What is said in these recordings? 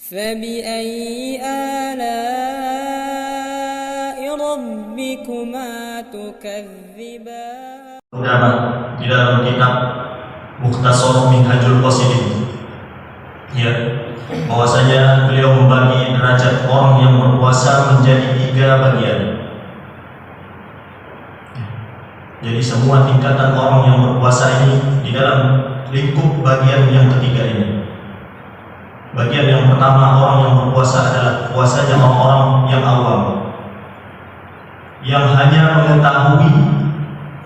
فبأي آلاء ربكما تكذبان. Di dalam kitab Mukhtasar Minhajul Qasidin, ya, bahwasanya beliau membagi derajat orang yang berpuasa menjadi 3 bagian. Jadi semua tingkatan orang yang berpuasa ini di dalam lingkup bagian yang ketiga ini. Bagian yang pertama, orang yang berpuasa adalah puasanya orang-orang yang awam, yang hanya mengetahui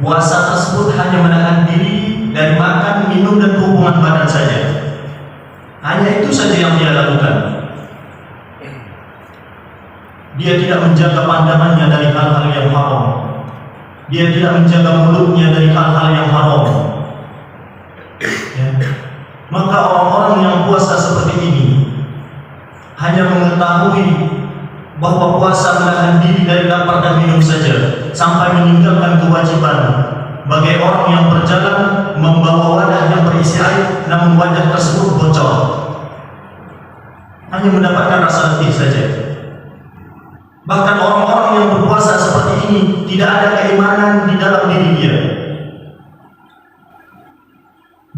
puasa tersebut hanya menahan diri dari makan, minum, dan hubungan badan saja. Hanya itu saja yang dia lakukan. Dia tidak menjaga pandangannya dari hal-hal yang haram. Dia tidak menjaga mulutnya dari hal-hal yang haram. Ya. Maka orang-orang yang puasa seperti ini hanya mengetahui bahwa puasa menahan diri dari lapar dan minum saja, sampai meninggalkan kewajiban. Bagai orang yang berjalan membawa wadah yang berisi air, namun wadah tersebut bocor, hanya mendapatkan rasa letih saja. Bahkan orang-orang yang berpuasa seperti ini tidak ada keimanan di dalam diri dia.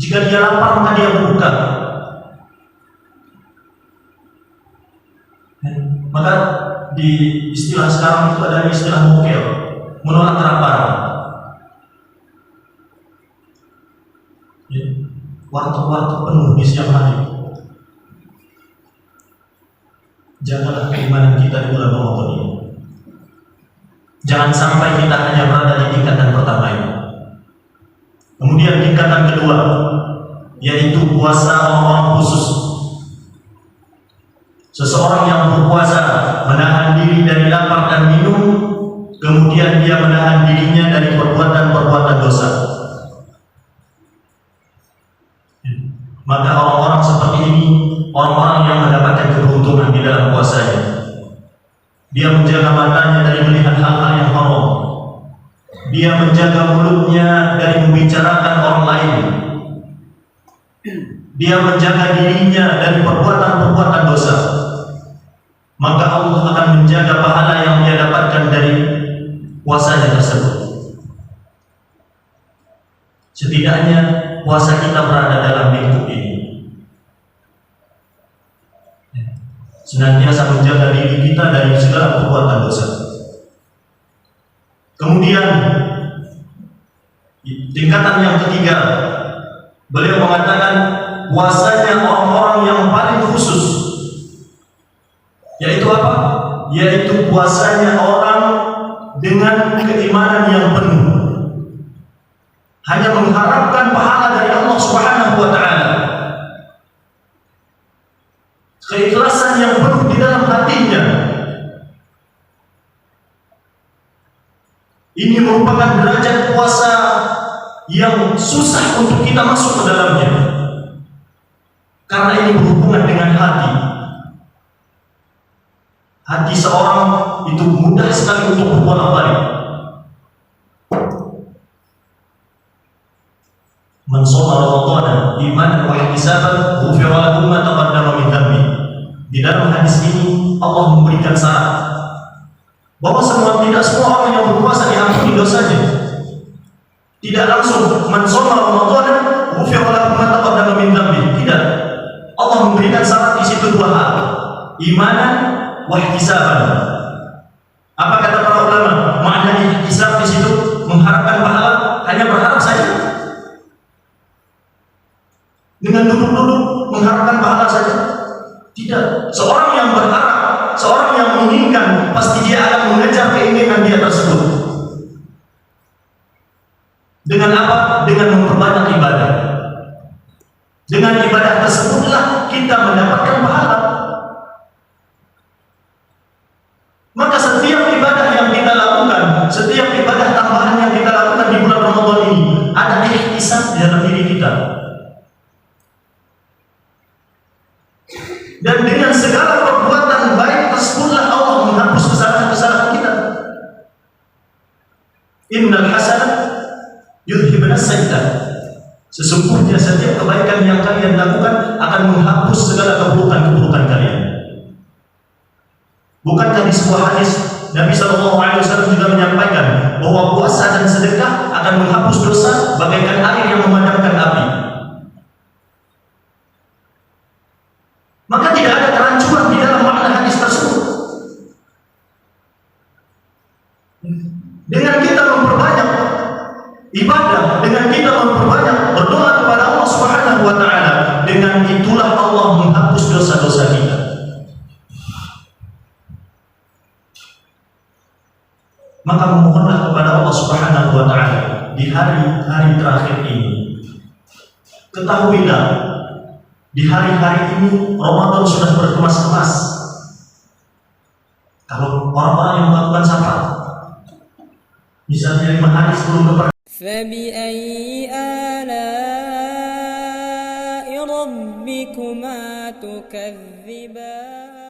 Jika dia lapar maka dia berbuka. Maka di istilah sekarang itu ada istilah mukil, menolak kelaparan. Ya, warteg-warteg penuh di siang hari. Jagalah keimanan kita di bulan Ramadan ini. Jangan sampai kita hanya berada di tingkatan pertama ini. Kemudian tingkatan kedua, yaitu puasa orang-orang khusus. Seseorang yang berpuasa menahan diri dari lapar dan minum, kemudian dia menahan dirinya dari perbuatan-perbuatan dosa. Maka orang-orang seperti ini, orang-orang yang mendapatkan keberuntungan di dalam puasanya. Dia menjaga matanya dari melihat hal-hal yang haram. Dia menjaga mulutnya dari membicarakan orang lain. Dia menjaga dirinya dari perbuatan-perbuatan dosa. Maka Allah akan menjaga pahala yang dia dapatkan dari puasanya tersebut. Setidaknya puasa kita berada dalam lingkup ini. Senantiasa menjaga diri kita dari segala perbuatan dosa. Kemudian tingkatan yang ketiga, beliau mengatakan puasanya orang-orang yang paling khusus. Yaitu apa? Yaitu puasanya orang dengan keimanan yang penuh, hanya mengharapkan pahala dari Allah Subhanahu wa ta'ala. Keikhlasan yang penuh di dalam hatinya. Ini merupakan derajat puasa yang susah untuk kita masuk ke dalamnya, karena ini berhubungan dengan hati. Hati seorang itu mudah sekali untuk berbolak-balik. Man shoma Ramadhana imanan wa ihtisaban ghufira lahu ma taqaddama min dhanbi. Di dalam hadis ini Allah memberikan syarat bahwa tidak semua orang yang berpuasa diampuni dosanya. Tidak langsung man shoma Ramadhana ghufira lahu ma taqaddama min dhanbi. Tidak. Allah memberikan syarat di situ 2 hal. Imanan wa ihtisaban. Apa kata para ulama? Makna ihtisab di situ mengharapkan pahala, hanya berharap saja. Dengan duduk-duduk mengharapkan pahala saja? Tidak. Seorang yang berharap, seorang yang menginginkan, pasti dia akan mengejar keinginan dia tersebut. Dengan apa? Dengan memperbanyak ibadah. Dengan ibadah tersebutlah kita mendapatkan pahala. Maka setiap ibadah yang kita lakukan, setiap ibadah tambahan yang kita lakukan di bulan Ramadan ini, ada ihtisab di dalam diri kita. Dan dengan segala perbuatan baik tersebutlah Allah menghapus kesalahan-kesalahan kita. Innal hasanat yudhibun as-sayyi'at. Sesungguhnya setiap kebaikan yang kalian lakukan akan menghapus segala keburukan-keburukan kalian. Bukankah di sebuah hadis Nabi SAW juga menyampaikan bahwa puasa dan sedekah akan menghapus dosa bagaikan air yang memadamkan api. Maka tidak ada kerancuan di dalam makna hadis tersebut. Dengan kita memperbanyak ibadah, dengan kita memperbanyak berdoa kepada Allah Subhanahu wa taala, dengan itulah Allah menghapus dosa-dosa kita. Maka memohonlah kepada Allah Subhanahu wa taala di hari-hari terakhir ini. Ketahuilah, di hari-hari ini Ramadan sudah berkemas-kemas. Kalau orang-orang yang melakukan safar, misalnya 5 hari sebelum kepergian, فبأي آلاء ربكما تكذبان